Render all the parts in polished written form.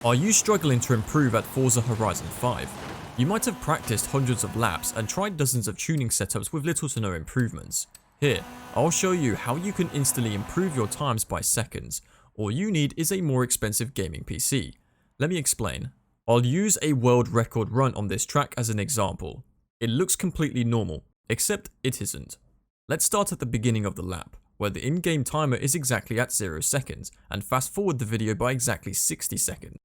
Are you struggling to improve at Forza Horizon 5? You might have practiced hundreds of laps and tried dozens of tuning setups with little to no improvements. Here, I'll show you how you can instantly improve your times by seconds. All you need is a more expensive gaming PC. Let me explain. I'll use a world record run on this track as an example. It looks completely normal, except it isn't. Let's start at the beginning of the lap, where the in-game timer is exactly at 0 seconds, and fast forward the video by exactly 60 seconds.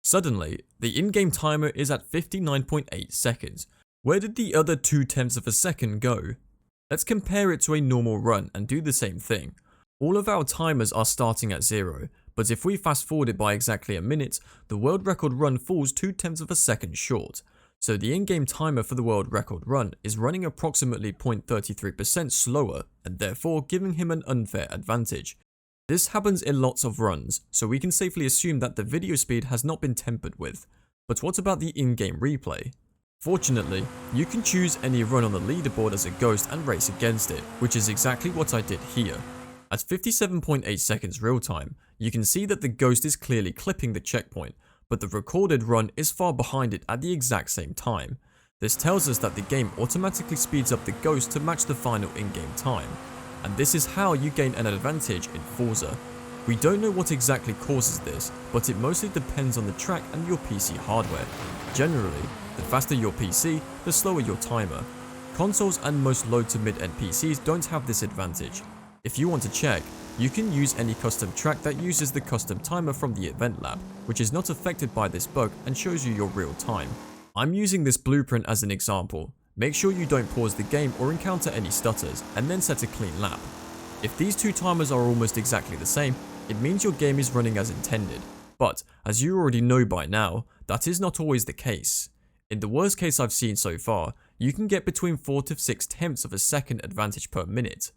Suddenly, the in-game timer is at 59.8 seconds. Where did the other 0.2 of a second go? Let's compare it to a normal run and do the same thing. All of our timers are starting at 0, but if we fast forward it by exactly a minute, the world record run falls 0.2 of a second short. So the in-game timer for the world record run is running approximately 0.33% slower and therefore giving him an unfair advantage. This happens in lots of runs, so we can safely assume that the video speed has not been tempered with. But what about the in-game replay? Fortunately, you can choose any run on the leaderboard as a ghost and race against it, which is exactly what I did here. At 57.8 seconds real time, you can see that the ghost is clearly clipping the checkpoint, but the recorded run is far behind it at the exact same time. This tells us that the game automatically speeds up the ghost to match the final in-game time. And this is how you gain an advantage in Forza. We don't know what exactly causes this, but it mostly depends on the track and your PC hardware. Generally, the faster your PC, the slower your timer. Consoles and most low to mid-end PCs don't have this advantage. If you want to check, you can use any custom track that uses the custom timer from the event lab, which is not affected by this bug and shows you your real time. I'm using this blueprint as an example. Make sure you don't pause the game or encounter any stutters, and then set a clean lap. If these two timers are almost exactly the same, it means your game is running as intended. But, as you already know by now, that is not always the case. In the worst case I've seen so far, you can get between 4 to 6/10 of a second advantage per minute.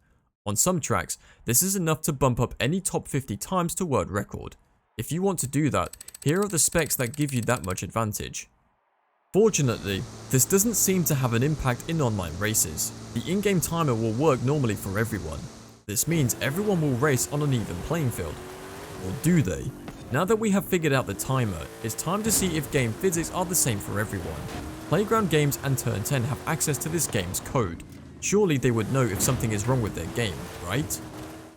On some tracks, this is enough to bump up any top 50 times to world record. If you want to do that, here are the specs that give you that much advantage. Fortunately, this doesn't seem to have an impact in online races. The in-game timer will work normally for everyone. This means everyone will race on an even playing field. Or do they? Now that we have figured out the timer, it's time to see if game physics are the same for everyone. Playground Games and Turn 10 have access to this game's code. Surely they would know if something is wrong with their game, right?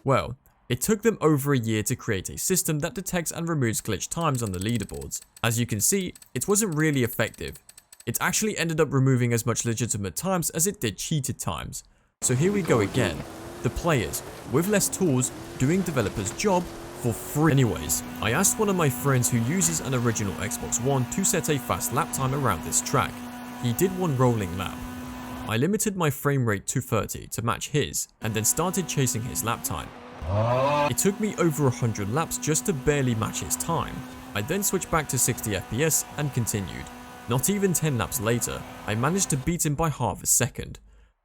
Well, it took them over a year to create a system that detects and removes glitch times on the leaderboards. As you can see, it wasn't really effective. It actually ended up removing as much legitimate times as it did cheated times. So here we go again. The players, with less tools, doing developers' job for free. Anyways, I asked one of my friends who uses an original Xbox One to set a fast lap time around this track. He did one rolling lap. I limited my frame rate to 30 to match his, and then started chasing his lap time. It took me over 100 laps just to barely match his time. I then switched back to 60 FPS and continued. Not even 10 laps later, I managed to beat him by half a second.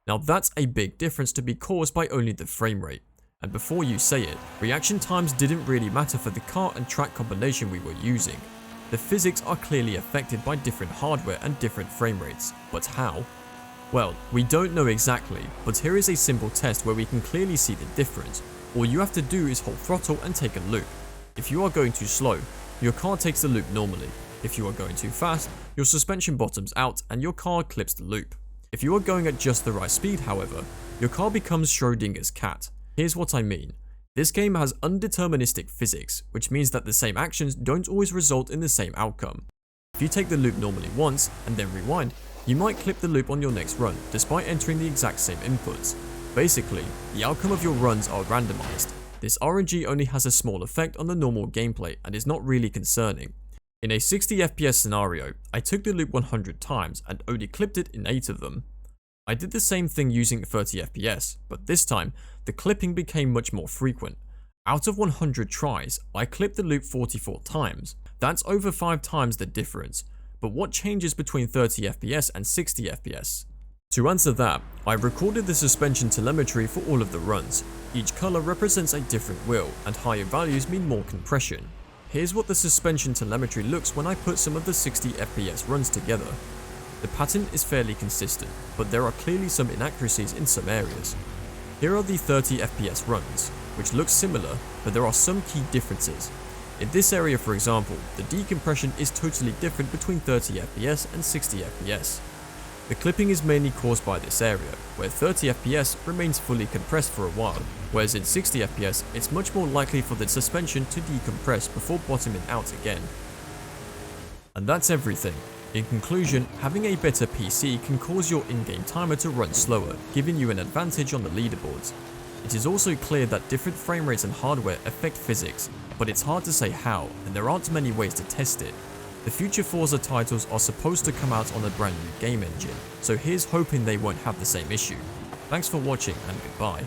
Now that's a big difference to be caused by only the frame rate. And before you say it, reaction times didn't really matter for the car and track combination we were using. The physics are clearly affected by different hardware and different frame rates, but how? Well, we don't know exactly, but here is a simple test where we can clearly see the difference. All you have to do is hold throttle and take a loop. If you are going too slow, your car takes the loop normally. If you are going too fast, your suspension bottoms out and your car clips the loop. If you are going at just the right speed, however, your car becomes Schrodinger's cat. Here's what I mean. This game has undeterministic physics, which means that the same actions don't always result in the same outcome. If you take the loop normally once and then rewind, you might clip the loop on your next run, despite entering the exact same inputs. Basically, the outcome of your runs are randomized. This RNG only has a small effect on the normal gameplay and is not really concerning. In a 60 FPS scenario, I took the loop 100 times and only clipped it in 8 of them. I did the same thing using 30 FPS, but this time, the clipping became much more frequent. Out of 100 tries, I clipped the loop 44 times. That's over 5 times the difference. But what changes between 30 FPS and 60 FPS? To answer that, I recorded the suspension telemetry for all of the runs. Each color represents a different wheel, and higher values mean more compression. Here's what the suspension telemetry looks when I put some of the 60 FPS runs together. The pattern is fairly consistent, but there are clearly some inaccuracies in some areas. Here are the 30 FPS runs, which look similar, but there are some key differences. In this area, for example, the decompression is totally different between 30 FPS and 60 FPS. The clipping is mainly caused by this area, where 30 FPS remains fully compressed for a while, whereas in 60 FPS it's much more likely for the suspension to decompress before bottoming out again. And that's everything. In conclusion, having a better PC can cause your in-game timer to run slower, giving you an advantage on the leaderboards. It is also clear that different frame rates and hardware affect physics, but it's hard to say how, and there aren't many ways to test it. The future Forza titles are supposed to come out on a brand new game engine, so here's hoping they won't have the same issue. Thanks for watching and goodbye.